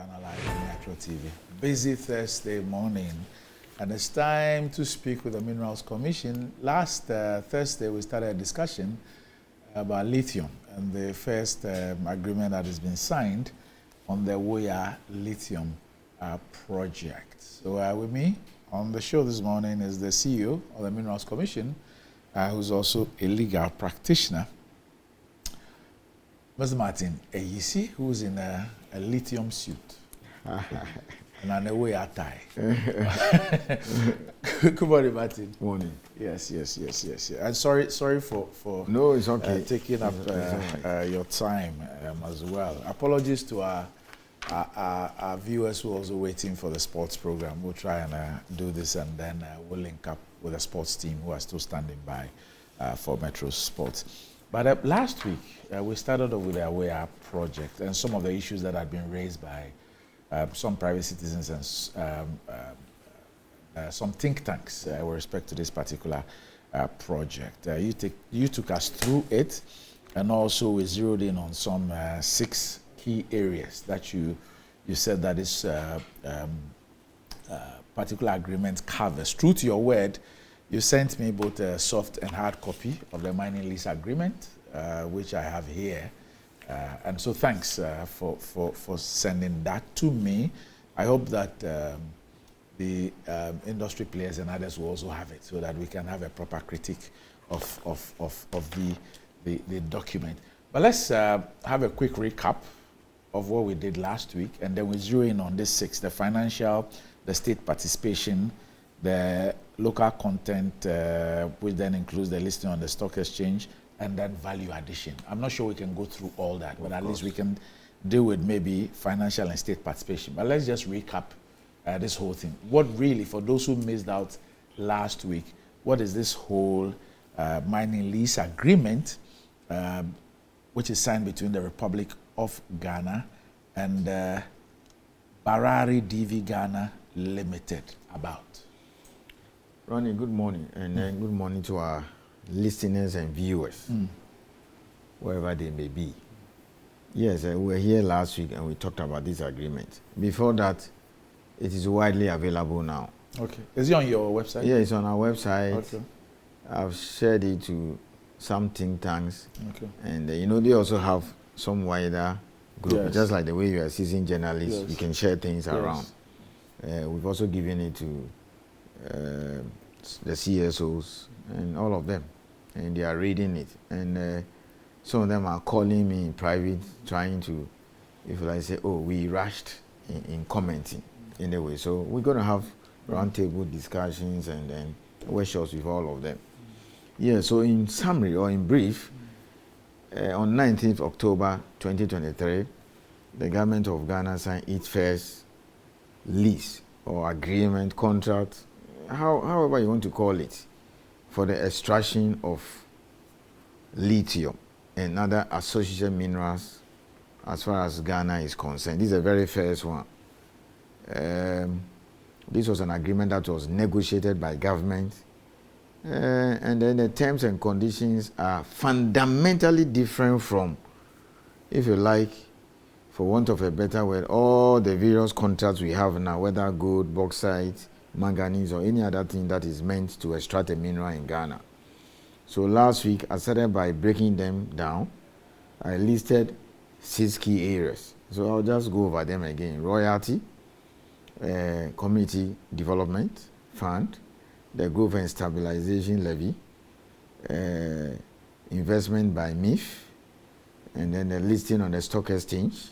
Ghana Live on Metro TV. Busy Thursday morning, and it's time to speak with the Minerals Commission. Last Thursday, we started a discussion about lithium and the first agreement that has been signed on the Woya Lithium project. So with me on the show this morning is the CEO of the Minerals Commission, who's also a legal practitioner, Mr. Martin Ayisi, who's in a lithium suit and an away tie. Good morning, Martin. Morning. Yes. And sorry for no, it's okay. Taking up your time as well. Apologies to our viewers who are also waiting for the sports program. We'll try and do this, and then we'll link up with the sports team who are still standing by for Metro Sports. But last week, we started off with the Aware project and some of the issues that had been raised by some private citizens and some think tanks with respect to this particular project. You took us through it, and also we zeroed in on some 6 key areas that you said that this particular agreement covers. True to your word, you sent me both a soft and hard copy of the mining lease agreement, which I have here. And so thanks for sending that to me. I hope that the industry players and others will also have it, so that we can have a proper critique of the document. But let's have a quick recap of what we did last week, and then we zero in on this 6, the financial, the state participation, the local content, which then includes the listing on the stock exchange, and then value addition. I'm not sure we can go through all that, but at least we can deal with maybe financial and state participation. But let's just recap this whole thing. What really, for those who missed out last week, what is this whole mining lease agreement, which is signed between the Republic of Ghana and Barari DV Ghana Limited about? Ronnie, good morning, and good morning to our listeners and viewers, wherever they may be. Yes, we were here last week and we talked about this agreement. Before that, it is widely available now. Okay. Is it on your website? Yeah, it's on our website. Okay. I've shared it to some think tanks. Okay. And, they also have some wider group. Yes. Just like the way you are a seasoned journalist, Yes. you can share things Yes. around. We've also given it to the CSOs and all of them, and they are reading it, and some of them are calling me in private, trying to, if I say, oh, we rushed in commenting in a way. So we're going to have roundtable discussions and then workshops with all of them. Yeah, so in summary or in brief, on 19th October 2023, the government of Ghana signed its first lease or agreement, contract, however you want to call it, for the extraction of lithium and other associated minerals as far as Ghana is concerned. This is the very first one. This was an agreement that was negotiated by government, and then the terms and conditions are fundamentally different from, if you like, for want of a better word, all the various contracts we have now, whether gold, bauxite, manganese, or any other thing that is meant to extract a mineral in Ghana. So last week, I started by breaking them down. I listed 6 key areas. So I'll just go over them again. Royalty, Community Development Fund, the Growth and Stabilization Levy, investment by MIF, and then the listing on the stock exchange.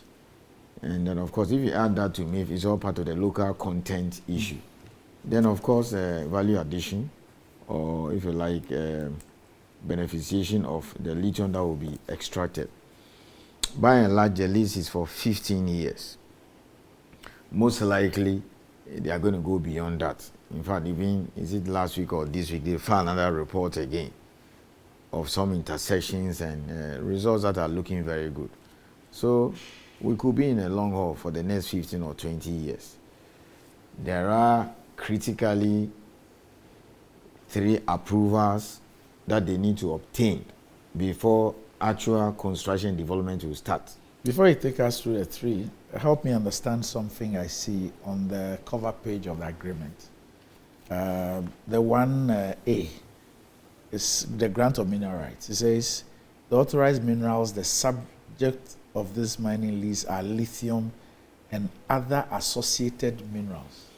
And then, of course, if you add that to MIF, it's all part of the local content issue. Then, of course, value addition, or if you like, beneficiation of the lithium that will be extracted. By and large, the lease is for 15 years. Most likely, they are going to go beyond that. In fact, even, is it last week or this week, they found another report again of some intersections and results that are looking very good. So we could be in a long haul for the next 15 or 20 years. There are critically 3 approvals that they need to obtain before actual construction development will start. Before you take us through the three, help me understand something I see on the cover page of the agreement. The one A is the grant of mineral rights. It says, the authorized minerals, the subject of this mining lease are lithium and other associated minerals.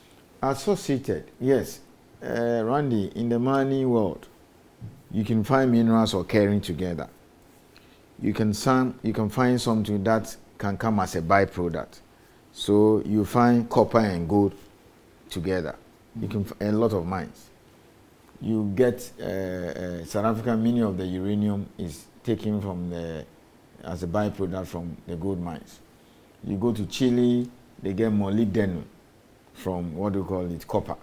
Associated, yes. Randy, in the mining world, you can find minerals occurring together. You can find something that can come as a byproduct. So you find copper and gold together. You can a lot of mines. You get South Africa, many of the uranium is taken from as a byproduct from the gold mines. You go to Chile, they get molybdenum from what do you call it, copper.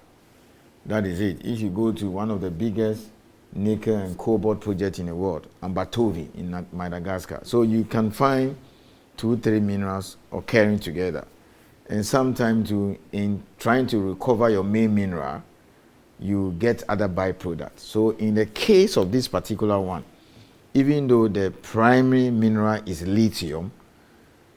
That is it. If you go to one of the biggest nickel and cobalt projects in the world, Ambatovi in Madagascar. So you can find 2-3 minerals occurring together. And sometimes in trying to recover your main mineral, you get other byproducts. So in the case of this particular one, even though the primary mineral is lithium,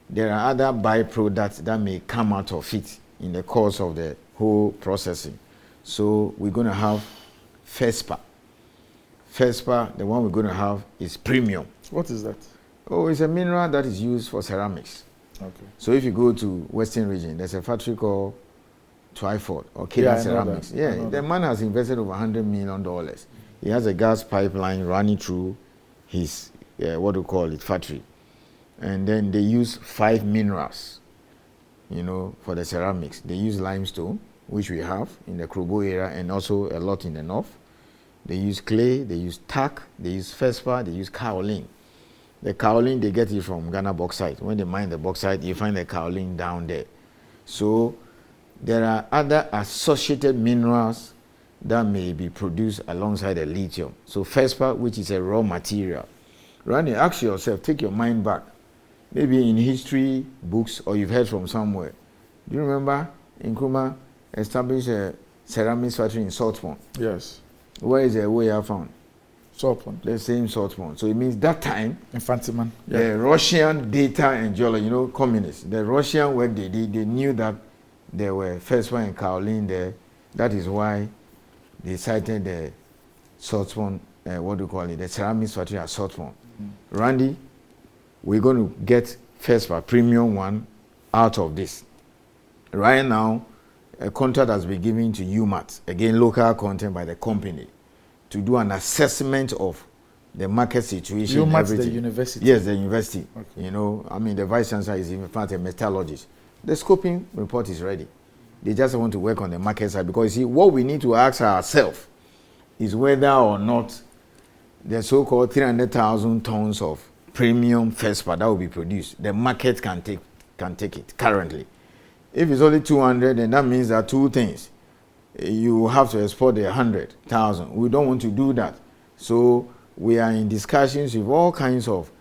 there are other byproducts that may come out of it in the course of the whole processing. So we're going to have FESPA. FESPA, the one we're going to have is premium. What is that? Oh, it's a mineral that is used for ceramics. Okay. So if you go to Western region, there's a factory called Twyford or Kenya Ceramics. Yeah, the man has invested over $100 million. He has a gas pipeline running through his, factory. And then they use 5 minerals, for the ceramics. They use limestone, which we have in the Krobo area and also a lot in the north. They use clay, they use tack, they use FESPA, they use kaolin. The kaolin, they get it from Ghana bauxite. When they mine the bauxite, you find the kaolin down there. So there are other associated minerals that may be produced alongside the lithium. So FESPA, which is a raw material. Randy, ask yourself, take your mind back. Maybe in history books or you've heard from somewhere. Do you remember Nkrumah established a ceramics factory in Saltpond? Yes. Where is the way I found? Saltpond. The same Saltpond. So it means that time, Infantiman. Yeah. The Russian data and geology, communists, the Russian work they did, they knew that there were FESPA and kaolin there. That is why they cited the Saltpond, the ceramics factory at Saltpond. Mm-hmm. Randy, we're going to get FESPA premium one out of this. Right now, a contract has been given to UMAT, again local content by the company, to do an assessment of the market situation. UMAT, the university? Yes, the university. Okay. The vice chancellor is in fact a metallurgist. The scoping report is ready. They just want to work on the market side because, you see, what we need to ask ourselves is whether or not the so-called 300,000 tons of premium FESPA that will be produced, the market can take it currently. If it's only 200, then that means there are two things. You have to export the 100,000. We don't want to do that. So we are in discussions with all kinds of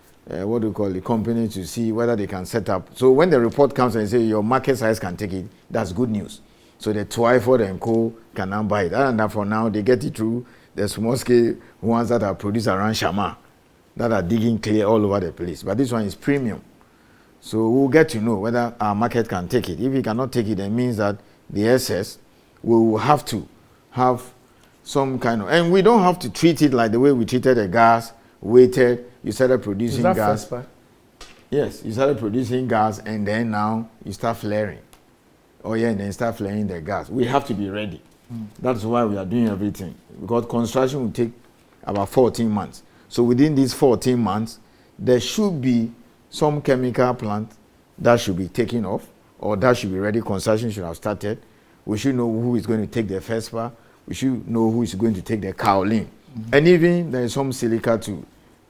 companies to see whether they can set up. So when the report comes and say your market size can take it, that's good news. So the Twyford and Co can now buy it. And that for now, they get it through the small scale ones that are produced around Shama, that are digging clear all over the place. But this one is premium. So we'll get to know whether our market can take it. If we cannot take it, that means that the excess, we will have to have some kind of, and we don't have to treat it like the way we treated the gas, waited, you started producing gas. FESPA? Yes, you started producing gas and then now you start flaring. And then start flaring the gas. We have to be ready. That's why we are doing everything. Because construction will take about 14 months. So within these 14 months, there should be some chemical plant that should be taken off or that should be ready. Construction should have started. We should know who is going to take the FESPA. We should know who is going to take the kaolin. And even there is some silica too.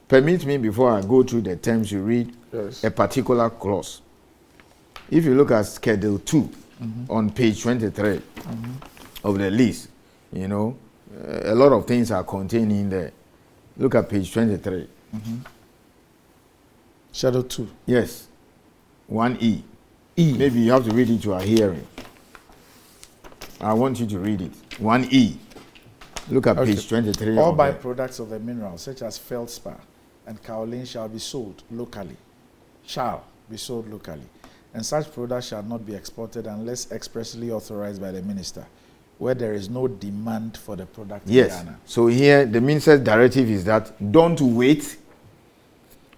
Permit me, before I go through the terms, you read a particular clause. If you look at Schedule 2 on page 23 of the lease, a lot of things are contained in there. Look at page 23. Schedule 2. Yes. 1E. Maybe you have to read it to our hearing. I want you to read it. 1E. Look at page 23. All byproducts of the mineral, such as feldspar and kaolin, shall be sold locally. Shall. be sold locally, and such products shall not be exported unless expressly authorized by the minister, where there is no demand for the product in Ghana. So here, the minister's directive is that don't wait.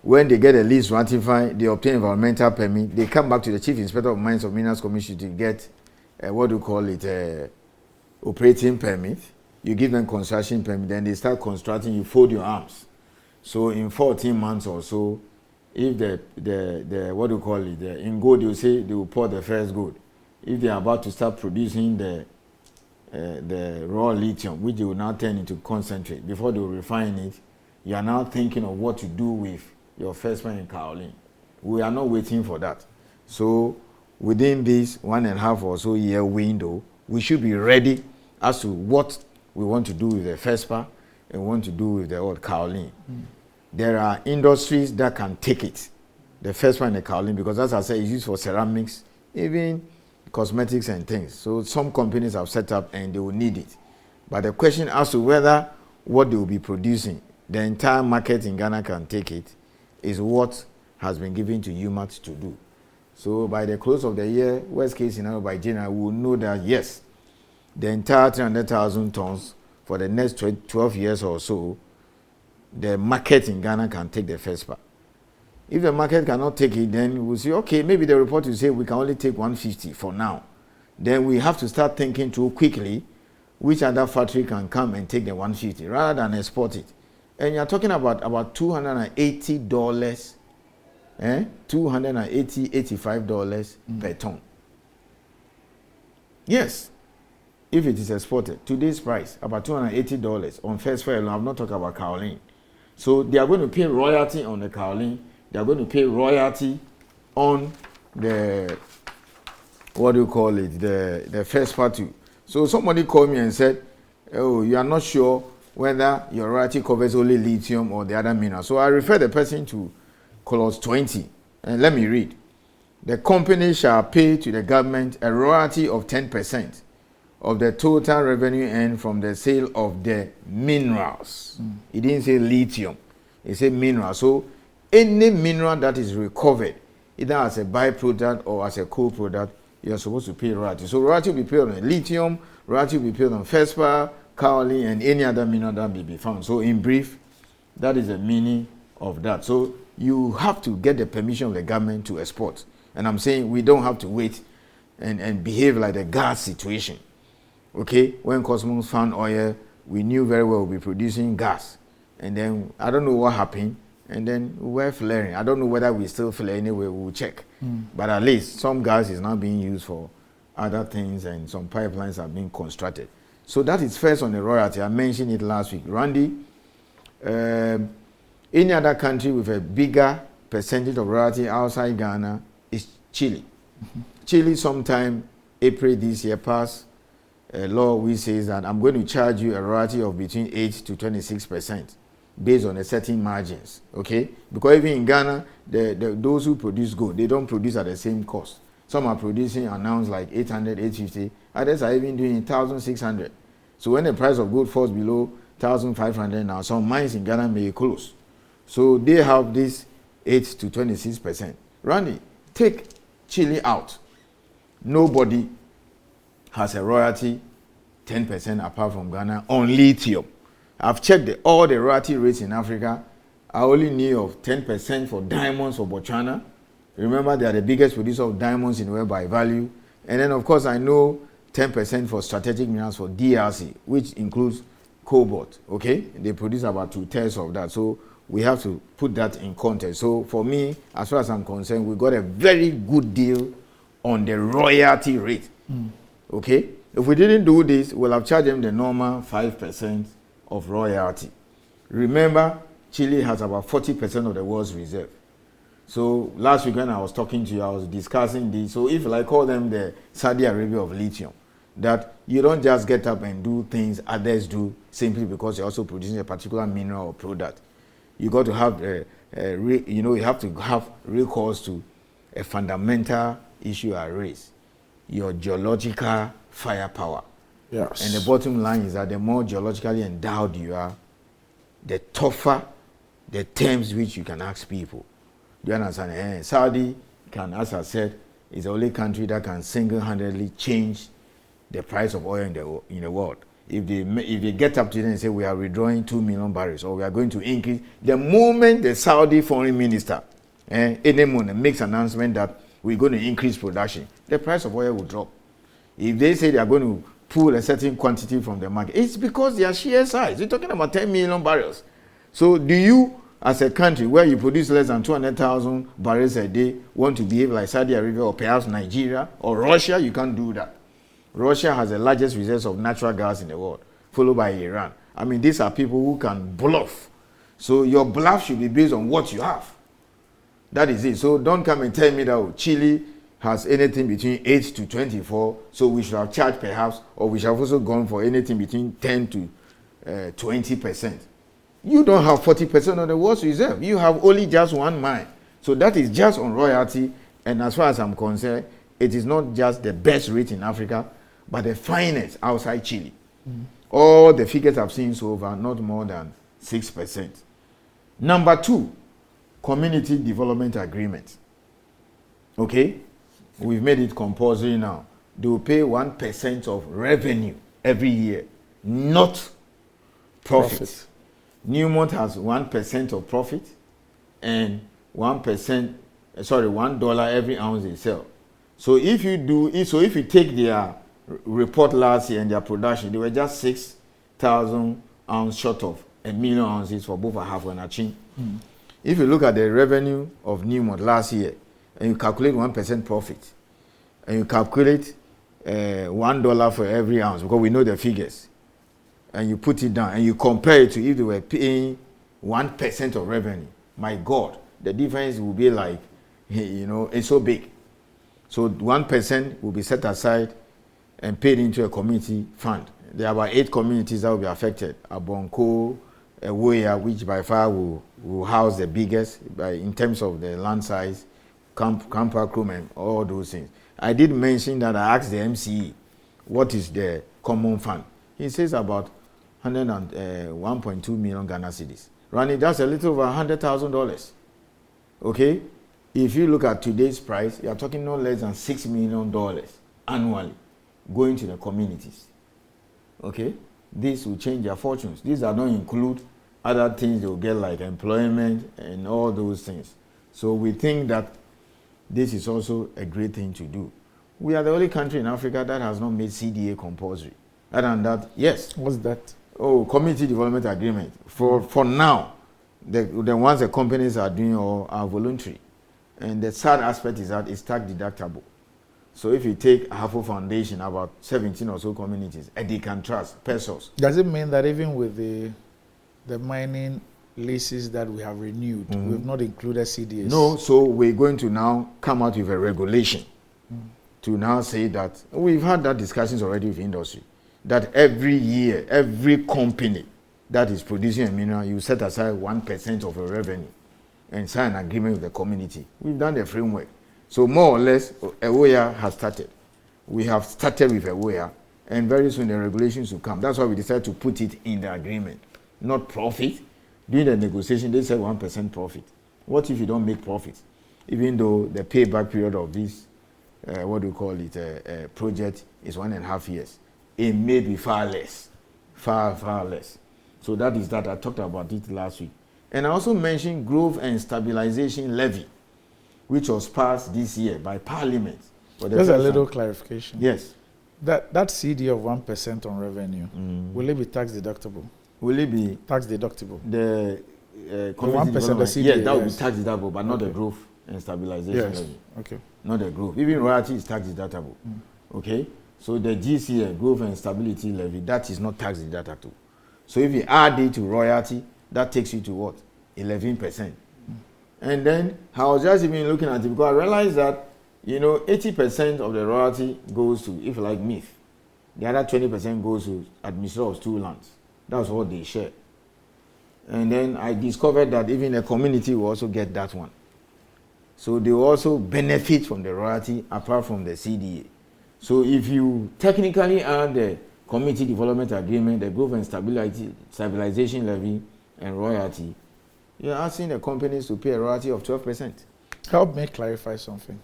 When they get a lease ratified, they obtain environmental permit, they come back to the Chief Inspector of Mines of Minerals Commission to get, operating permit. You give them construction permit, then they start constructing, you fold your arms. So in 14 months or so, if in gold, you say they will pour the first gold. If they are about to start producing the raw lithium, which they will now turn into concentrate, before they will refine it, you are now thinking of what to do with your first one in kaolin. We are not waiting for that. So within this 1.5 or so year window, we should be ready as to what we want to do with the FESPA and want to do with the old kaolin. There are industries that can take it, the FESPA and the kaolin, because as I said, it's used for ceramics, even cosmetics and things. So some companies have set up and they will need it. But the question as to whether what they will be producing, the entire market in Ghana can take it, is what has been given to UMAT to do. So by the close of the year, worst case scenario by January, we will know that yes, the entire 300,000 tons for the next 12 years or so, the market in Ghana can take the FESPA. If the market cannot take it, then we'll say, okay, maybe the report will say we can only take 150 for now. Then we have to start thinking through quickly which other factory can come and take the 150 rather than export it. And you're talking about $280, $85 per ton. Yes, if it is exported, today's price, about $280 on first fair alone. I'm not talking about kaolin. So they are going to pay royalty on the kaolin. They are going to pay royalty on the, the first party. So somebody called me and said, oh, you are not sure whether your royalty covers only lithium or the other minerals. So I refer the person to clause 20. And let me read. The company shall pay to the government a royalty of 10% of the total revenue earned from the sale of the minerals. It didn't say lithium. It said mineral. So any mineral that is recovered, either as a byproduct or as a co-product, you are supposed to pay royalty. So royalty will be paid on lithium, royalty will be paid on FESPA, kaolin, and any other mineral that may be found. So in brief, that is the meaning of that. So you have to get the permission of the government to export. And I'm saying we don't have to wait and behave like the gas situation. Okay, when Cosmos found oil, we knew very well we'll be producing gas. And then I don't know what happened. And then we're flaring. I don't know whether we still flare anyway, we'll check. But at least some gas is now being used for other things and some pipelines are being constructed. So that is first on the royalty. I mentioned it last week. Randy, any other country with a bigger percentage of royalty outside Ghana is Chile. Chile sometime April this year passed a law which says that I'm going to charge you a royalty of between 8 to 26% based on a certain margins, okay? Because even in Ghana, those who produce gold, they don't produce at the same cost. Some are producing announced like 800, 850. Others are even doing 1,600. So when the price of gold falls below 1,500 now, some mines in Ghana may close. So they have this 8 to 26%. Randy, take Chile out. Nobody has a royalty 10% apart from Ghana on lithium. I've checked all the royalty rates in Africa. I only knew of 10% for diamonds for Botswana. Remember, they are the biggest producer of diamonds in the world by value. And then, of course, I know 10% for strategic minerals for DRC, which includes cobalt. Okay? They produce about 2/3 of that. So we have to put that in context. So for me, as far as I'm concerned, we got a very good deal on the royalty rate. Okay? If we didn't do this, we'll have charged them the normal 5% of royalty. Remember, Chile has about 40% of the world's reserve. So last week when I was talking to you, I was discussing this. So if I call them the Saudi Arabia of lithium, that you don't just get up and do things others do simply because you're also producing a particular mineral or product. You got to have, you have to have recourse to a fundamental issue at raise, your geological firepower. Yes. And the bottom line is that the more geologically endowed you are, the tougher the terms which you can ask people. Do you understand? Saudi, can, as I said, is the only country that can single-handedly change the price of oil in the world. If they get up to them and say we are withdrawing 2 million barrels or we are going to increase, the moment the Saudi foreign minister makes an announcement that we're going to increase production, the price of oil will drop. If they say they are going to pull a certain quantity from the market, it's because they are sheer size. We're talking about 10 million barrels. So do you, as a country where you produce less than 200,000 barrels a day, want to behave like Saudi Arabia or perhaps Nigeria or Russia? You can't do that. Russia has the largest reserves of natural gas in the world, followed by Iran. I mean, these are people who can bluff. So your bluff should be based on what you have. That is it. So don't come and tell me that Chile has anything between 8 to 24, so we should have charged perhaps, or we should have also gone for anything between 10 to 20%. You don't have 40% of the world's reserve. You have only just one mine. So that is just on royalty. And as far as I'm concerned, it is not just the best rate in Africa, but the finest outside Chile. All the figures I've seen so far, not more than 6%. Number 2, community development agreement. Okay? We've made it compulsory now. They will pay 1% of revenue every year, not profit. Newmont has 1% of profit and $1 every ounce they sell. So if you take their report last year and their production, they were just 6,000 ounces short of 1 million ounces for both Ahafo and Achin. If you look at the revenue of Newmont last year and you calculate 1% profit and you calculate $1 for every ounce, because we know the figures, and you put it down and you compare it to if they were paying 1% of revenue, my God, the difference will be like, it's so big. So 1% will be set aside and paid into a community fund. There are about 8 communities that will be affected. Abonko, Ewoya, which by far will house the biggest in terms of the land size, Kampakrum and all those things. I did mention that I asked the MCE, what is the common fund? He says about 1.2 million Ghana cedis. Rani, that's a little over $100,000. Okay? If you look at today's price, you are talking no less than $6 million annually going to the communities. Okay? This will change their fortunes. These are not include other things they will get like employment and all those things. So we think that this is also a great thing to do. We are the only country in Africa that has not made CDA compulsory. Other than that, yes. What's that? Oh, community development agreement. For now, the ones the companies are doing are voluntary. And the sad aspect is that it's tax deductible. So if you take Ahafo Foundation, about 17 or so communities, and they can trust pesos. Does it mean that even with the mining leases that we have renewed, we've not included CDAs? No, so we're going to now come out with a regulation to now say that we've had that discussions already with industry, that every year, every company that is producing a mineral, you set aside 1% of your revenue and sign an agreement with the community. We've done the framework. So more or less, Ewoya has started. We have started with Ewoya, and very soon the regulations will come. That's why we decided to put it in the agreement, not profit. During the negotiation, they said 1% profit. What if you don't make profit? Even though the payback period of this, project is 1.5 years. It may be far less, far less. So that is that. I talked about it last week. And I also mentioned growth and stabilization levy, which was passed this year by Parliament. There's a little clarification. Yes. That CD of 1% on revenue, will it be tax deductible? Will it be tax deductible? The 1% the CD. Yes, that will be tax deductible, but not the growth and stabilization levy. Okay. Not the growth. Even royalty is tax deductible. Okay? So the GCL, growth and stability levy, that is not tax deductible. So if you add it to royalty, that takes you to what? 11%. And then I was just even looking at it because I realized that 80% of the royalty goes to, if you like, MIF. The other 20% goes to administrator of stool lands. That's what they share. And then I discovered that even the community will also get that one. So they will also benefit from the royalty apart from the CDA. So if you technically add the community development agreement, the growth and stabilization levy, and royalty, you're asking the companies to pay a royalty of 12%. Help me clarify something.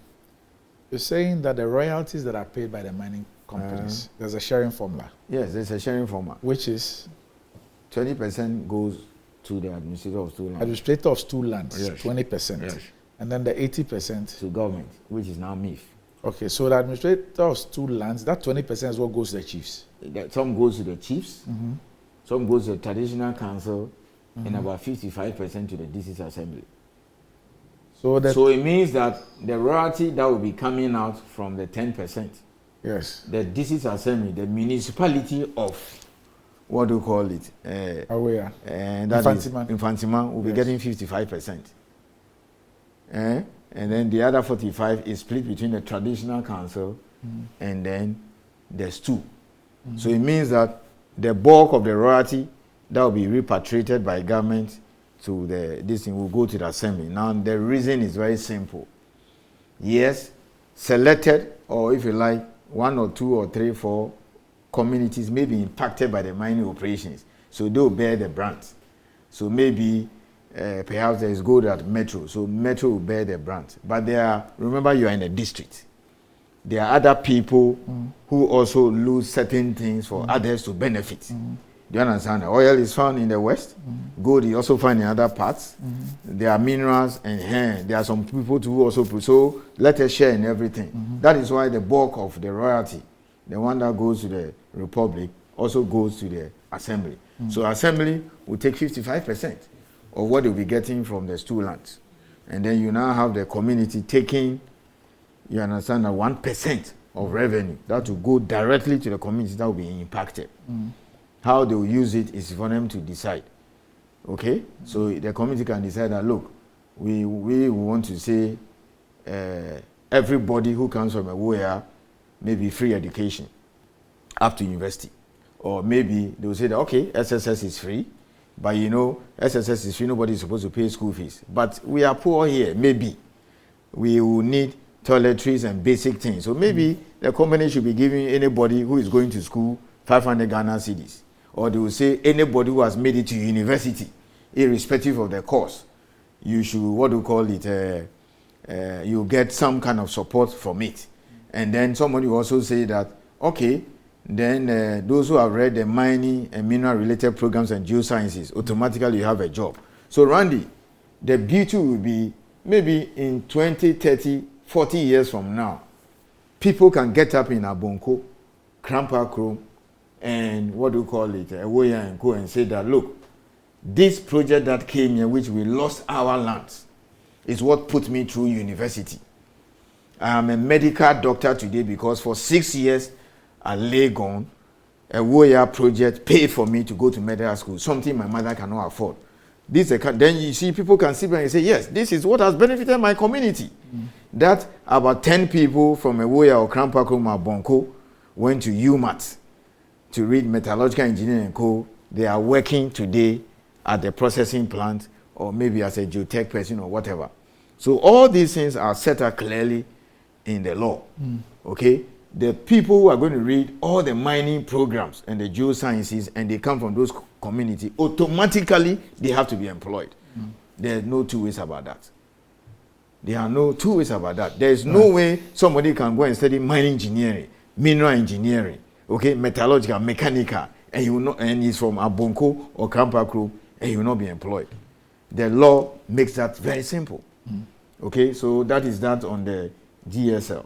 You're saying that the royalties that are paid by the mining companies, there's a sharing formula. Yes, there's a sharing formula. Which is? 20% goes to the administrator of stool lands. Administrator of stool lands, yes. 20%. Yes. And then the 80%? To government, which is now MIF. Okay, so the administrator of stool lands, that 20% is what goes to the chiefs? Some goes to the chiefs, some goes to the traditional council, and about 55% to the district assembly. So it means that the royalty that will be coming out from the 10%, yes, the district assembly, the municipality of, what do you call it? Aware. Infantima will be getting 55%. And then the other 45 is split between the traditional council and then the stool. So it means that the bulk of the royalty that will be repatriated by government to this thing will go to the assembly. Now the reason is very simple. Yes, selected, or if you like, 1 or 2 or 3, 4 communities may be impacted by the mining operations, so they will bear the brunt. So maybe perhaps there is gold at Metro, so Metro will bear the brunt. But remember, you are in a district. There are other people who also lose certain things for others to benefit. Do you understand? Oil is found in the west. Gold is also found in other parts. There are minerals and there are some people who also put. So let us share in everything. That is why the bulk of the royalty, the one that goes to the republic, also goes to the assembly. So assembly will take 55% of what they'll be getting from the stool lands. And then you now have the community taking, you understand, 1% of revenue that will go directly to the community that will be impacted. How they will use it is for them to decide. Okay? So the community can decide that, look, we want to say everybody who comes from a warrior maybe free education up to university. Or maybe they will say that, okay, SSS is free, but you know, SSS is free, nobody is supposed to pay school fees. But we are poor here, maybe. We will need toiletries and basic things. So maybe the company should be giving anybody who is going to school 500 Ghana cedis. Or they will say anybody who has made it to university, irrespective of the course, you should, you get some kind of support from it. And then somebody will also say that, okay, then those who have read the mining and mineral related programs and geosciences, automatically you have a job. So Randy, the beauty will be maybe in 20, 30, 40 years from now, people can get up in Abonko, Krampakro, and Awoya and Co, and say that, look, this project that came here, which we lost our lands, is what put me through university. I am a medical doctor today because for 6 years at Legon, a Awoya project paid for me to go to medical school, something my mother cannot afford. Then you see people can sit back and say, yes, this is what has benefited my community. That about 10 people from Awoya or Krampakro Bonko went to UMAT to read metallurgical engineering and co. They are working today at the processing plant or maybe as a geotech person or whatever. So all these things are set out clearly in the law. Okay? The people who are going to read all the mining programs and the geosciences and they come from those communities, automatically they have to be employed. There's no two ways about that. There are no two ways about that. There is no way somebody can go and study mining engineering, mineral engineering, okay, metallurgical, mechanical, and he will not, and he's from Abonko or Krampakro, and he will not be employed. The law makes that very simple. Okay, so that is that on the GSL.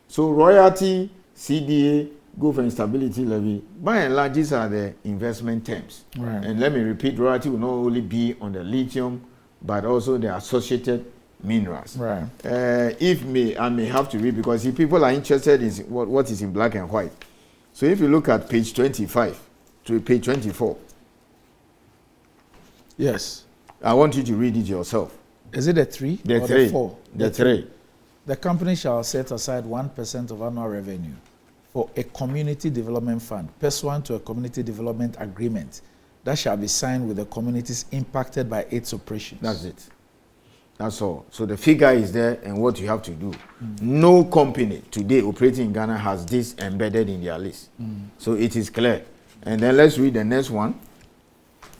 So royalty, CDA, go for instability levy. By and large, these are the investment terms. Right. And let me repeat, royalty will not only be on the lithium, but also the associated minerals. Right. I may have to read because if people are interested in what is in black and white. So if you look at page 25 to page 24. Yes. I want you to read it yourself. Is it the 3 or the 4? The 3. The company shall set aside 1% of annual revenue for a community development fund pursuant to a community development agreement that shall be signed with the communities impacted by its operations. That's it. That's all. So the figure is there and what you have to do. No company today operating in Ghana has this embedded in their list. So it is clear. And then let's read the next one.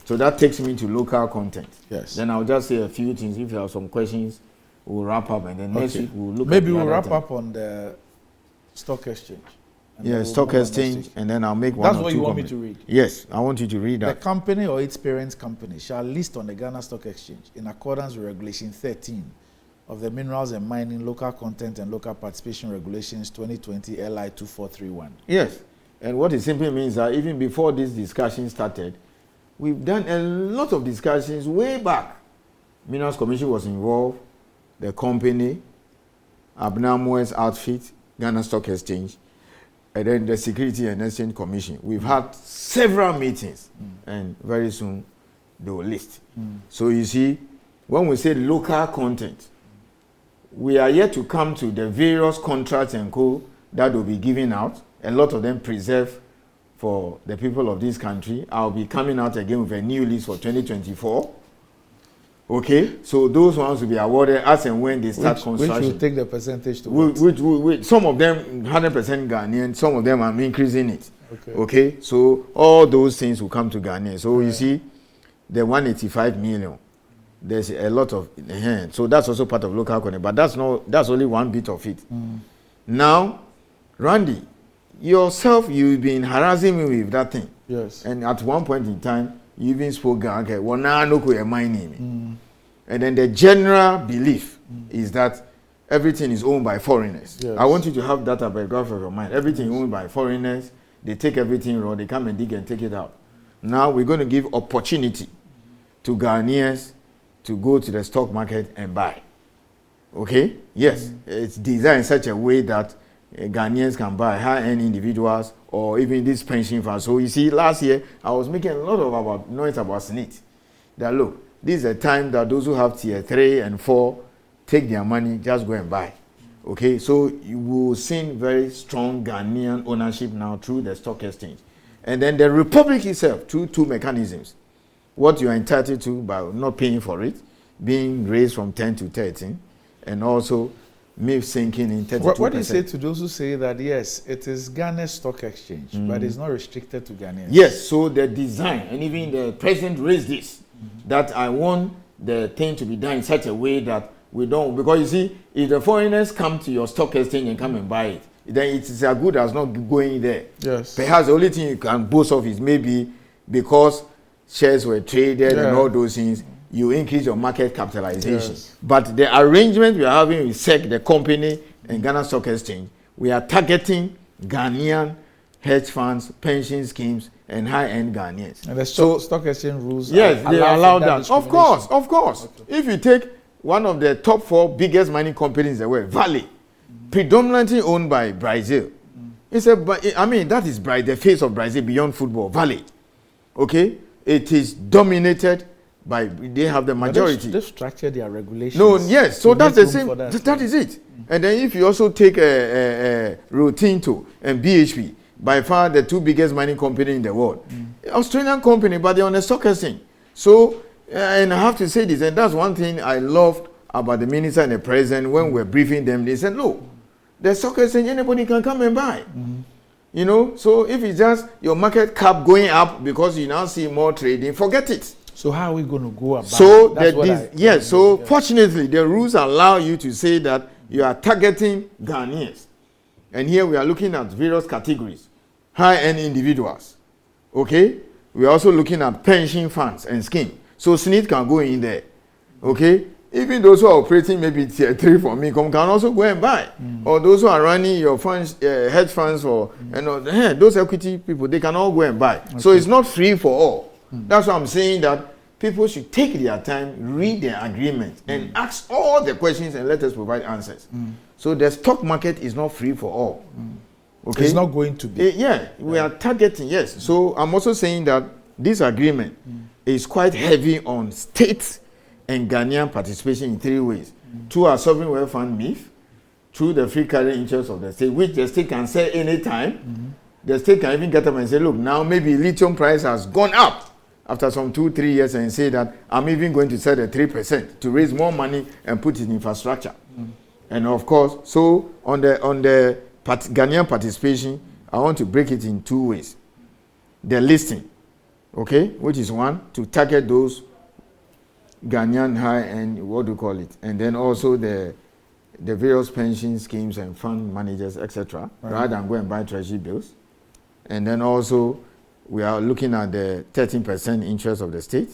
So that takes me to local content. Yes. Then I'll just say a few things. If you have some questions, we'll wrap up, and then next week we'll look. Maybe we'll wrap up on the stock exchange. Yeah, stock exchange, and then I'll make one. That's what you want me to read. Yes, I want you to read that. The company or its parent company shall list on the Ghana Stock Exchange in accordance with Regulation 13 of the Minerals and Mining Local Content and Local Participation Regulations 2020 LI 2431. Yes, and what it simply means that even before this discussion started, we've done a lot of discussions way back. Minerals Commission was involved, the company, Abnamo's outfit, Ghana Stock Exchange, and then the Security and Exchange Commission. We've had several meetings, and very soon they will list. So you see, when we say local content, we are yet to come to the various contracts and co that will be given out. A lot of them preserved for the people of this country. I'll be coming out again with a new list for 2024. Okay, so those ones will be awarded as and when they start construction. Which will take the percentage to which some of them 100% Ghanaian, some of them I'm increasing it. Okay, so all those things will come to Ghana. So you see, the 185 million, there's a lot of hand. So that's also part of local content, but that's only one bit of it. Now, Randy, yourself, you've been harassing me with that thing. Yes. And at one point in time, you even spoke, okay, well, now no go mining. And then the general belief is that everything is owned by foreigners. Yes. I want you to have that at the back of your mind. Everything is owned by foreigners. They take everything raw. They come and dig and take it out. Now we're going to give opportunity to Ghanaians to go to the stock market and buy. Okay? Yes. It's designed in such a way that Ghanaians can buy, high-end individuals, or even this pension fund. So you see, last year, I was making a lot of noise about SNIT. That look, this is a time that those who have tier 3 and 4 take their money, just go and buy. Okay, so you will see very strong Ghanaian ownership now through the stock exchange. And then the Republic itself, through two mechanisms. What you are entitled to by not paying for it, being raised from 10 to 13, and also MIF sinking in 32%. What do you say to those who say that, yes, it is Ghana's stock exchange, but it's not restricted to Ghanaians? Yes, so the design, and even the president raised this, that I want the thing to be done in such a way that we don't, because you see, if the foreigners come to your stock exchange and come and buy it, then it is as good as not going there. Yes. Perhaps the only thing you can boast of is maybe because shares were traded and all those things, you increase your market capitalization. Yes. But the arrangement we are having with SEC, the company, and Ghana Stock Exchange, we are targeting Ghanaian hedge funds, pension schemes, and high-end Ghanaians. And the stock exchange rules yes, they allow that. Of course. Okay. If you take one of the top 4 biggest mining companies in the world, Vale, predominantly owned by Brazil. It's that is the face of Brazil beyond football, Vale. Okay? It is dominated by, they have the majority. They've structured their regulations. No, yes, so that's the same. That is it. And then if you also take Rio Tinto and BHP, by far the 2 biggest mining companies in the world. Australian company, but they're on the stock exchange. So, and I have to say this, and that's one thing I loved about the minister and the president when we're briefing them. They said, look, the stock exchange, anybody can come and buy. You know, so if it's just your market cap going up because you now see more trading, forget it. So how are we going to go about it? So fortunately, the rules allow you to say that you are targeting Ghanaians. And here we are looking at various categories. High-end individuals. Okay? We are also looking at pension funds and schemes. So SNIT can go in there. Okay? Even those who are operating maybe tier 3 for me can also go and buy. Or those who are running your funds, hedge funds, or those equity people, they can all go and buy. Okay. So it's not free for all. That's why I'm saying that people should take their time, read their agreement, and ask all the questions and let us provide answers. So the stock market is not free for all. Okay? It's not going to be. We are targeting, yes. So I'm also saying that this agreement is quite heavy on state and Ghanaian participation in 3 ways. Through our sovereign wealth fund MIF, through the free carrying interest of the state, which the state can sell anytime. The state can even get up and say, look, now maybe lithium price has gone up after some 2-3 years, and say that I'm even going to sell the 3% to raise more money and put it in infrastructure. And of course, so on the Ghanaian participation, I want to break it in 2 ways. The listing, okay, which is one, to target those Ghanaian high-end, what do you call it? And then also the various pension schemes and fund managers, etc., rather than go and buy treasury bills. And then also, we are looking at the 13% interest of the state,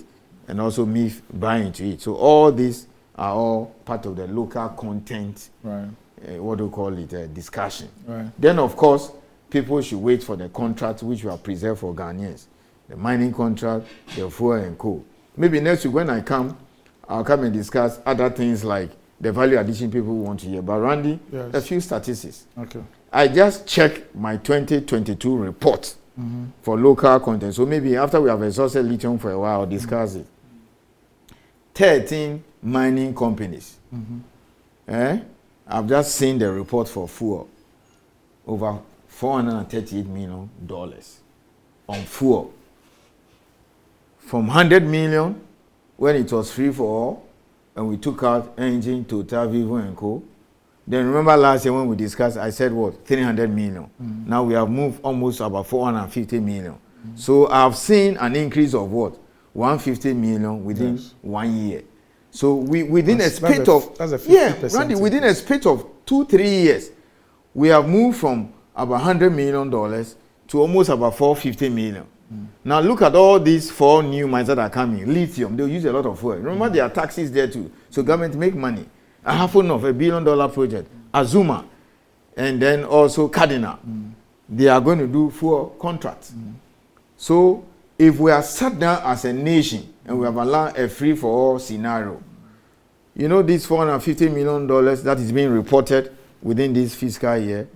and also MIF buying into it. So all these are all part of the local content, what do you call it, discussion. Then, of course, people should wait for the contracts which were preserved for Ghanaians. The mining contract, the fuel and coal. Maybe next week when I come, I'll come and discuss other things like the value addition people want to hear. But Randy, a few statistics. Okay. I just checked my 2022 report for local content. So maybe after we have exhausted lithium for a while, I'll discuss it. 13 mining companies. I've just seen the report for fuel. Over $438 million on fuel. From 100 million when it was free for all, and we took out Engine, Total, Vivo, and Co. Then remember last year when we discussed, I said what? 300 million. Now we have moved almost about 450 million. So I've seen an increase of what? 150 million within 1 year. So within a space of, that's a 50% Randy, within a space of 2-3 years, we have moved from about $100 million to almost about 450 million. Now look at all these 4 new mines that are coming. Lithium, they'll use a lot of fuel. Remember there are taxes there too. So government make money. $500 million project. Azuma, and then also Cardinal. They are going to do fuel contracts. So if we are sat down as a nation and we have allowed a free-for-all scenario, you know this $450 million that is being reported within this fiscal year,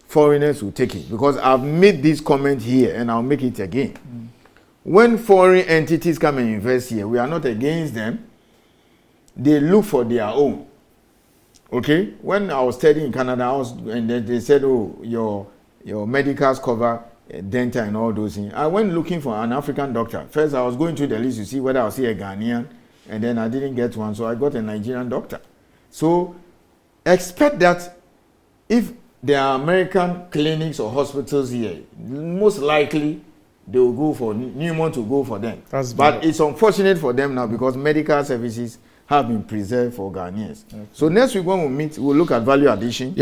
foreigners will take it. Because I've made this comment here and I'll make it again. When foreign entities come and invest here, we are not against them. They look for their own. Okay? When I was studying in Canada, and they said, oh, your medicals cover dental and all those things. I went looking for an African doctor. First, I was going through the list to see whether I'll see a Ghanaian, and then I didn't get one, so I got a Nigerian doctor. So expect that if there are American clinics or hospitals here, most likely they will go for Newmont to go for them. But it's unfortunate for them now because medical services have been preserved for Ghanaians. Okay. So next week when we meet, we'll look at value addition.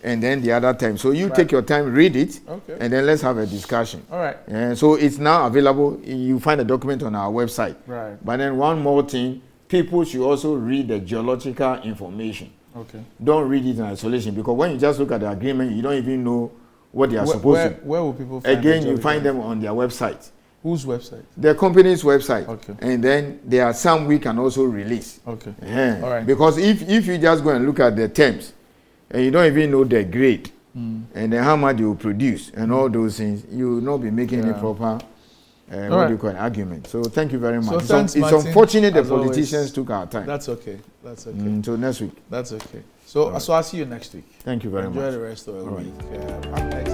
And then the other time. So you take your time, read it, and then let's have a discussion. All right. And so it's now available. You find a document on our website. Right. But then one more thing, people should also read the geological information. Okay. Don't read it in isolation because when you just look at the agreement, you don't even know what they are supposed to. Where will people find Again, you find them on their website. Whose website? The company's website. Okay. And then there are some we can also release. Okay. All right. Because if you just go and look at the terms, and you don't even know the grade, and then how much you will produce, and all those things, you will not be making any proper what do you call it, argument. So thank you very much. So thanks, it's Martin, unfortunate the politicians took our time. That's okay. That's okay. Until next week. That's okay. So I'll see you next week. Thank you very much. Enjoy the rest of the week.